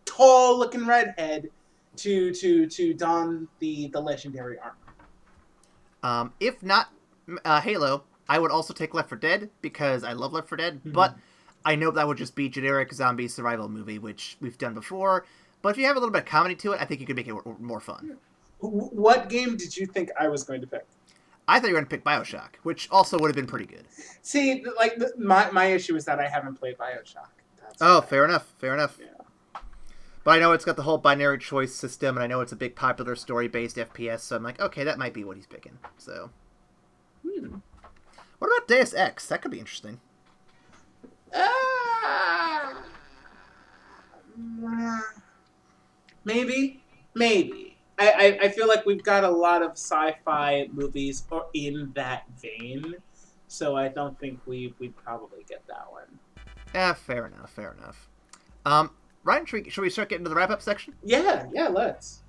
tall looking redhead to don the legendary armor. If not Halo, I would also take Left 4 Dead because I love Left 4 Dead, but I know that would just be generic zombie survival movie, which we've done before. But if you have a little bit of comedy to it, I think you could make it more fun. What game did you think I was going to pick? I thought you were going to pick BioShock, which also would have been pretty good. See, like my issue is that I haven't played BioShock. Fair enough. Yeah. But I know it's got the whole binary choice system, and I know it's a big popular story-based FPS, so I'm like, okay, that might be what he's picking. So, What about Deus Ex? That could be interesting. Maybe. I feel like we've got a lot of sci-fi movies in that vein, so I don't think we'd probably get that one. Yeah, fair enough. Ryan, should we start getting to the wrap-up section? Yeah, let's.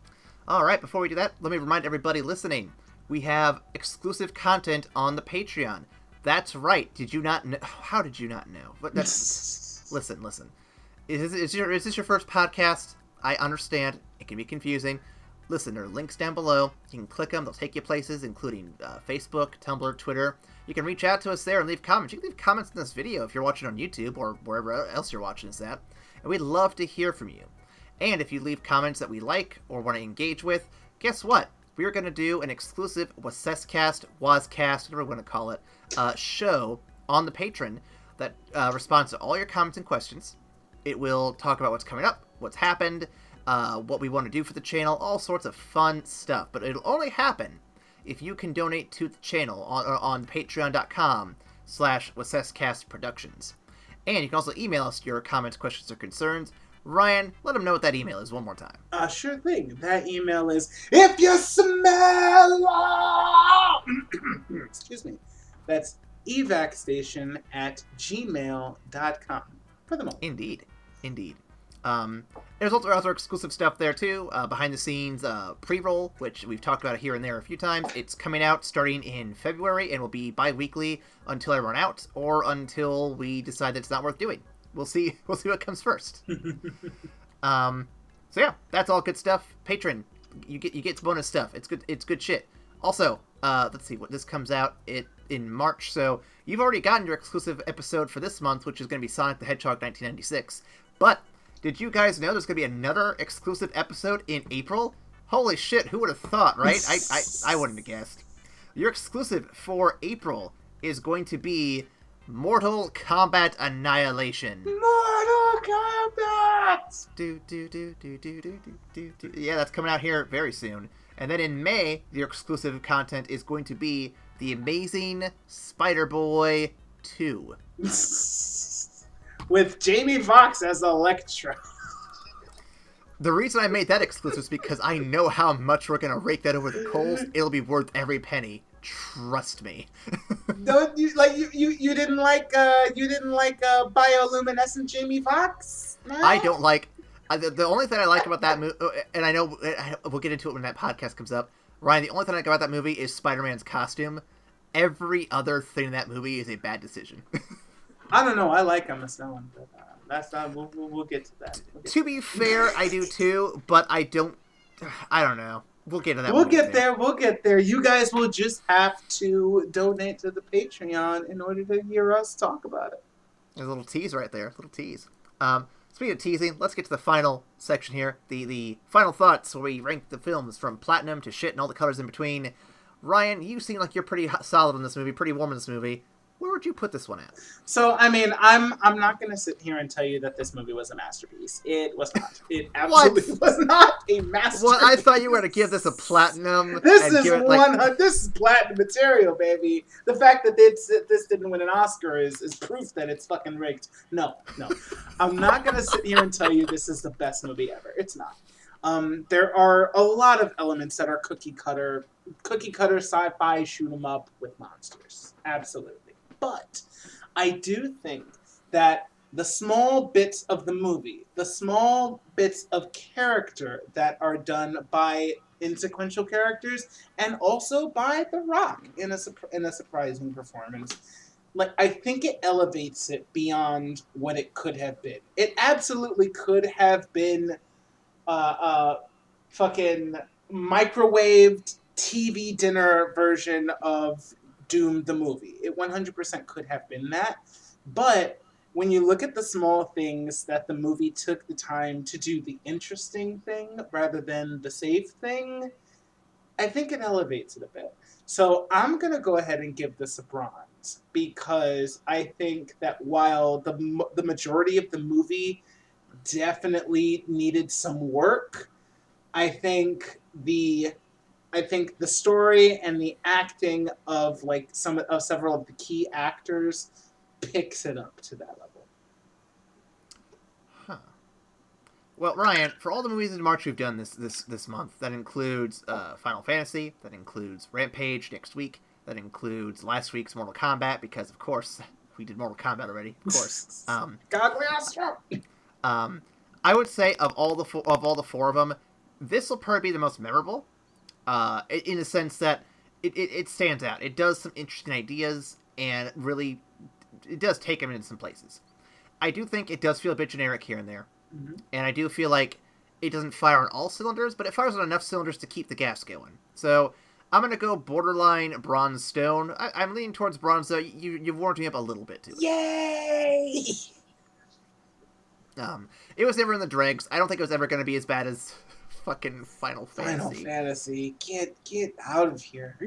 All right, before we do that, let me remind everybody listening, we have exclusive content on the Patreon. That's right. Did you not know? How did you not know? But listen. Is this your first podcast? I understand. It can be confusing. Listen, there are links down below. You can click them. They'll take you places, including Facebook, Tumblr, Twitter. You can reach out to us there and leave comments. You can leave comments in this video if you're watching on YouTube or wherever else you're watching this at. And we'd love to hear from you. And if you leave comments that we like or want to engage with, guess what? We're going to do an exclusive WASCast, whatever we want to call it, show on the Patreon that responds to all your comments and questions. It will talk about what's coming up, what's happened, what we want to do for the channel, all sorts of fun stuff. But it'll only happen if you can donate to the channel on patreon.com/WASCastProductions. And you can also email us your comments, questions, or concerns. Ryan, let them know what that email is one more time. Sure thing. That email is, if you smell... Excuse me. That's evacstation@gmail.com. For the moment. Indeed. There's also other exclusive stuff there, too. Behind the scenes pre-roll, which we've talked about here and there a few times. It's coming out starting in February and will be bi-weekly until I run out or until we decide that it's not worth doing. We'll see what comes first. So yeah, that's all good stuff. Patron, you get bonus stuff. It's good shit. Also, let's see what this comes out in March. So you've already gotten your exclusive episode for this month, which is going to be Sonic the Hedgehog 1996. But did you guys know there's going to be another exclusive episode in April? Holy shit, who would have thought, right? I wouldn't have guessed. Your exclusive for April is going to be Mortal Kombat Annihilation. Mortal Kombat! Yeah, that's coming out here very soon. And then in May, the exclusive content is going to be The Amazing Spider-Boy 2. With Jamie Foxx as Electro. The reason I made that exclusive is because I know how much we're going to rake that over the coals. It'll be worth every penny. Trust me. Don't you you didn't like bioluminescent Jamie Foxx? No? I don't like the only thing I like about that movie, and I know we'll get into it when that podcast comes up. Ryan, the only thing I like about that movie is Spider-Man's costume. Every other thing in that movie is a bad decision. I don't know. I like Emma Stone, but that's not. We'll get to that. To be fair, I do too, but I don't know. We'll get to that. We'll get there. We'll get there. You guys will just have to donate to the Patreon in order to hear us talk about it. There's a little tease right there. A little tease. Speaking of teasing, let's get to the final section here. The final thoughts, where we rank the films from platinum to shit and all the colors in between. Ryan, you seem like you're pretty solid in this movie, pretty warm in this movie. Where would you put this one at? So, I mean, I'm not going to sit here and tell you that this movie was a masterpiece. It was not. It absolutely was not a masterpiece. Well, I thought you were going to give this a platinum. This is platinum material, baby. The fact that this didn't win an Oscar is proof that it's fucking rigged. No. I'm not going to sit here and tell you this is the best movie ever. It's not. There are a lot of elements that are cookie cutter sci-fi shoot 'em up with monsters. Absolutely. But I do think that the small bits of the movie, the small bits of character that are done by insequential characters and also by The Rock in a surprising performance, like, I think it elevates it beyond what it could have been. It absolutely could have been fucking microwaved TV dinner version of Doom the movie. It 100% could have been that. But when you look at the small things that the movie took the time to do the interesting thing rather than the safe thing, I think it elevates it a bit. So I'm going to go ahead and give this a bronze, because I think that while the majority of the movie definitely needed some work, I think the story and the acting of several of the key actors picks it up to that level. Huh. Well, Ryan, for all the movies in March we've done this month, that includes Final Fantasy, that includes Rampage next week, that includes last week's Mortal Kombat, because of course we did Mortal Kombat already. Of course. I would say of all the four of them, this will probably be the most memorable. In a sense that it stands out. It does some interesting ideas, and really, it does take them into some places. I do think it does feel a bit generic here and there. Mm-hmm. And I do feel like it doesn't fire on all cylinders, but it fires on enough cylinders to keep the gas going. So I'm going to go borderline bronze stone. I'm leaning towards bronze, though. You've warmed me up a little bit to it. Yay! It was never in the dregs. I don't think it was ever going to be as bad as fucking Final Fantasy. Get out of here.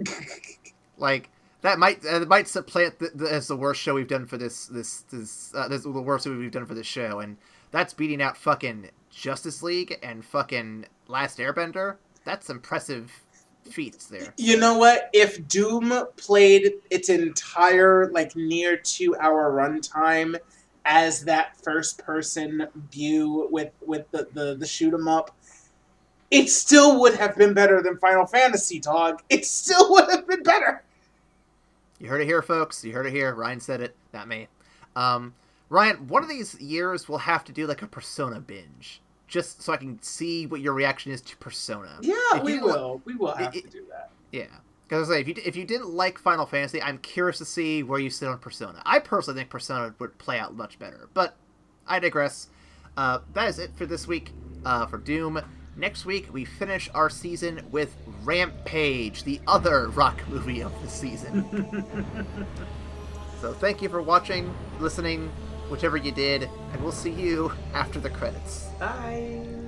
Like, that might supplant as the worst show we've done for this the worst movie we've done for this show, and that's beating out fucking Justice League and fucking Last Airbender. That's impressive feats there. You know what? If Doom played its entire near 2-hour runtime as that first person view with the shoot 'em up, it still would have been better than Final Fantasy, dog. It still would have been better. You heard it here, folks. You heard it here. Ryan said it, not me. Ryan, one of these years we'll have to do a Persona binge, just so I can see what your reaction is to Persona. Yeah, we will. We will have to do that. Yeah. Because if you didn't like Final Fantasy, I'm curious to see where you sit on Persona. I personally think Persona would play out much better, but I digress. That is it for this week for Doom. Next week, we finish our season with Rampage, the other Rock movie of the season. So thank you for watching, listening, whichever you did, and we'll see you after the credits. Bye!